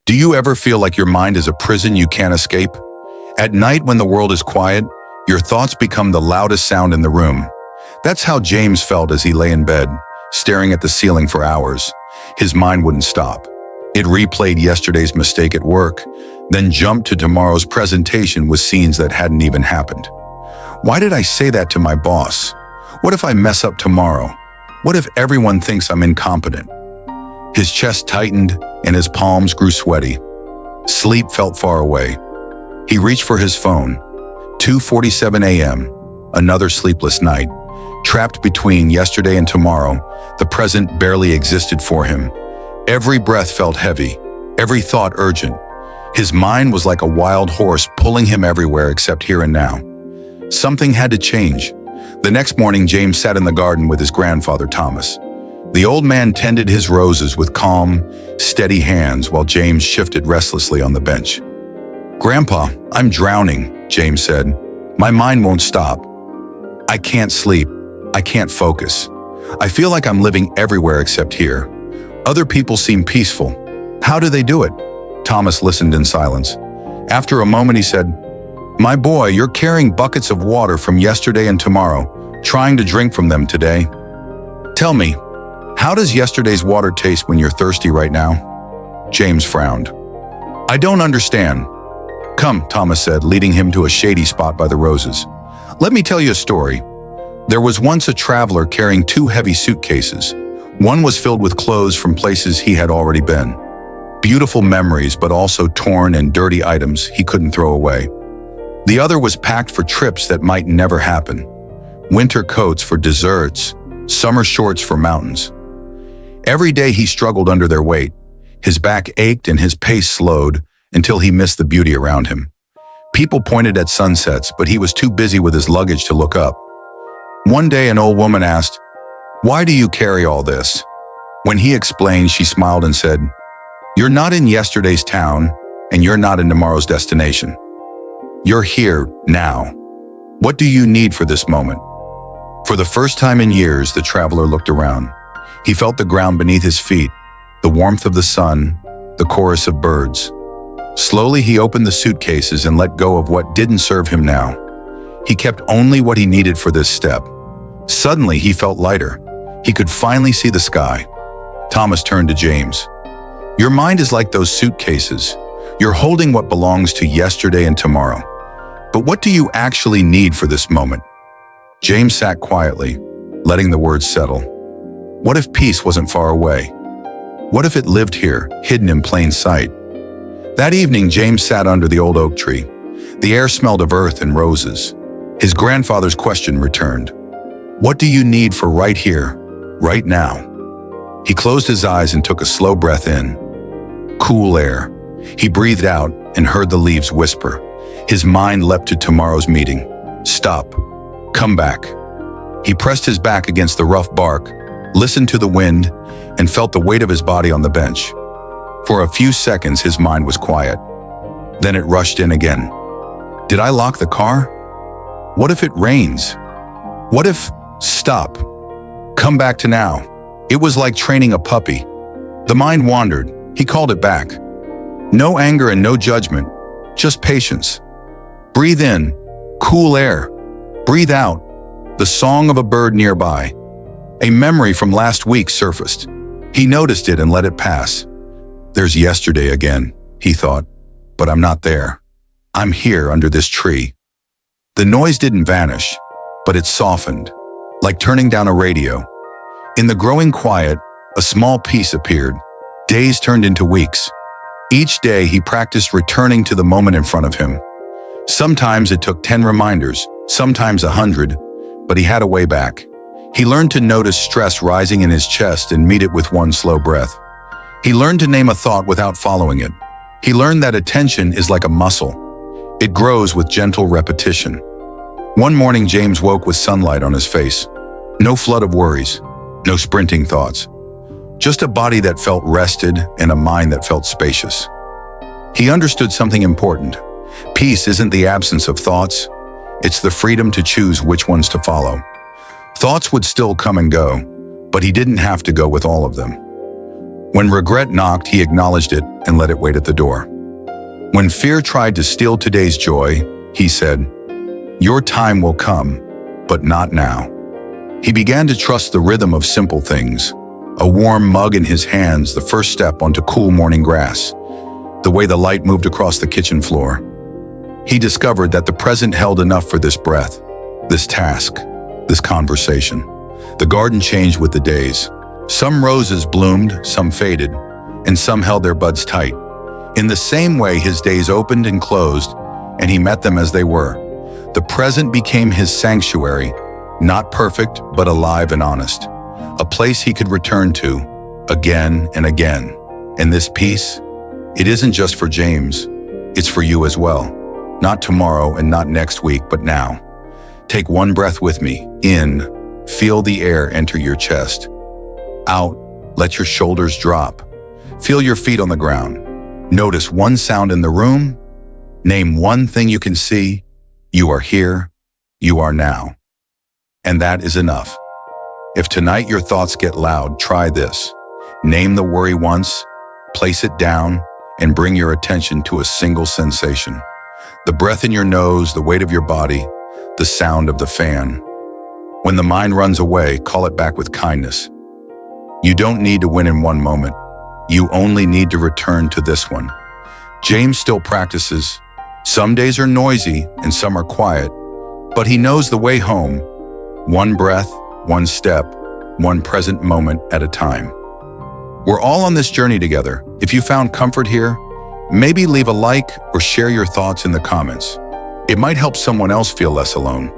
Do you ever feel like your mind is a prison you can't escape? At night when the world is quiet, your thoughts become the loudest sound in the room. That's how James felt as he lay in bed, staring at the ceiling for hours. His mind wouldn't stop. It replayed yesterday's mistake at work, then jumped to tomorrow's presentation with scenes that hadn't even happened. Why did I say that to my boss? What if I mess up tomorrow? What if everyone thinks I'm incompetent? His chest tightened and his palms grew sweaty. Sleep felt far away. He reached for his phone. 2:47 a.m., another sleepless night. Trapped between yesterday and tomorrow, the present barely existed for him. Every breath felt heavy, every thought urgent. His mind was like a wild horse pulling him everywhere except here and now. Something had to change. The next morning, James sat in the garden with his grandfather, Thomas. The old man tended his roses with calm, steady hands while James shifted restlessly on the bench. "Grandpa, I'm drowning," James said. "My mind won't stop. I can't sleep. I can't focus. I feel like I'm living everywhere except here. Other people seem peaceful. How do they do it?" Thomas listened in silence. After a moment, he said, "My boy, you're carrying buckets of water from yesterday and tomorrow, trying to drink from them today. Tell me, how does yesterday's water taste when you're thirsty right now?" James frowned. "I don't understand." "Come," Thomas said, leading him to a shady spot by the roses. "Let me tell you a story. There was once a traveler carrying 2 heavy suitcases. One was filled with clothes from places he had already been. Beautiful memories, but also torn and dirty items he couldn't throw away. The other was packed for trips that might never happen. Winter coats for deserts, summer shorts for mountains. Every day he struggled under their weight. His back ached and his pace slowed until he missed the beauty around him. People pointed at sunsets, but he was too busy with his luggage to look up. One day an old woman asked, "Why do you carry all this?" When he explained, she smiled and said, "You're not in yesterday's town, and you're not in tomorrow's destination. You're here now. What do you need for this moment?" For the first time in years, the traveler looked around. He felt the ground beneath his feet, the warmth of the sun, the chorus of birds. Slowly, he opened the suitcases and let go of what didn't serve him now. He kept only what he needed for this step. Suddenly, he felt lighter. He could finally see the sky. Thomas turned to James. "Your mind is like those suitcases. You're holding what belongs to yesterday and tomorrow. But what do you actually need for this moment?" James sat quietly, letting the words settle. What if peace wasn't far away? What if it lived here, hidden in plain sight? That evening, James sat under the old oak tree. The air smelled of earth and roses. His grandfather's question returned. "What do you need for right here, right now?" He closed his eyes and took a slow breath in. Cool air. He breathed out and heard the leaves whisper. His mind leapt to tomorrow's meeting. Stop. Come back. He pressed his back against the rough bark, listened to the wind, and felt the weight of his body on the bench. For a few seconds, his mind was quiet. Then it rushed in again. Did I lock the car? What if it rains? What if... Stop. Come back to now. It was like training a puppy. The mind wandered. He called it back. No anger and no judgment, just patience. Breathe in, cool air. Breathe out, the song of a bird nearby. A memory from last week surfaced. He noticed it and let it pass. There's yesterday again, he thought, but I'm not there. I'm here under this tree. The noise didn't vanish, but it softened, like turning down a radio. In the growing quiet, a small peace appeared. Days turned into weeks. Each day he practiced returning to the moment in front of him. Sometimes it took 10 reminders, sometimes 100, but he had a way back. He learned to notice stress rising in his chest and meet it with one slow breath. He learned to name a thought without following it. He learned that attention is like a muscle. It grows with gentle repetition. One morning, James woke with sunlight on his face. No flood of worries, no sprinting thoughts. Just a body that felt rested and a mind that felt spacious. He understood something important. Peace isn't the absence of thoughts. It's the freedom to choose which ones to follow. Thoughts would still come and go, but he didn't have to go with all of them. When regret knocked, he acknowledged it and let it wait at the door. When fear tried to steal today's joy, he said, "Your time will come, but not now." He began to trust the rhythm of simple things. A warm mug in his hands, the first step onto cool morning grass. The way the light moved across the kitchen floor. He discovered that the present held enough for this breath, this task, this conversation. The garden changed with the days. Some roses bloomed, some faded, and some held their buds tight. In the same way, his days opened and closed, and he met them as they were. The present became his sanctuary, not perfect, but alive and honest. A place he could return to, again and again. And this peace, it isn't just for James, it's for you as well. Not tomorrow and not next week, but now. Take one breath with me. In, feel the air enter your chest. Out, let your shoulders drop. Feel your feet on the ground. Notice one sound in the room. Name one thing you can see. You are here. You are now. And that is enough. If tonight your thoughts get loud, try this. Name the worry once, place it down, and bring your attention to a single sensation. The breath in your nose, the weight of your body, the sound of the fan. When the mind runs away, call it back with kindness. You don't need to win in one moment. You only need to return to this one. James still practices. Some days are noisy and some are quiet, but he knows the way home. One breath, one step, one present moment at a time. We're all on this journey together. If you found comfort here, maybe leave a like or share your thoughts in the comments. It might help someone else feel less alone.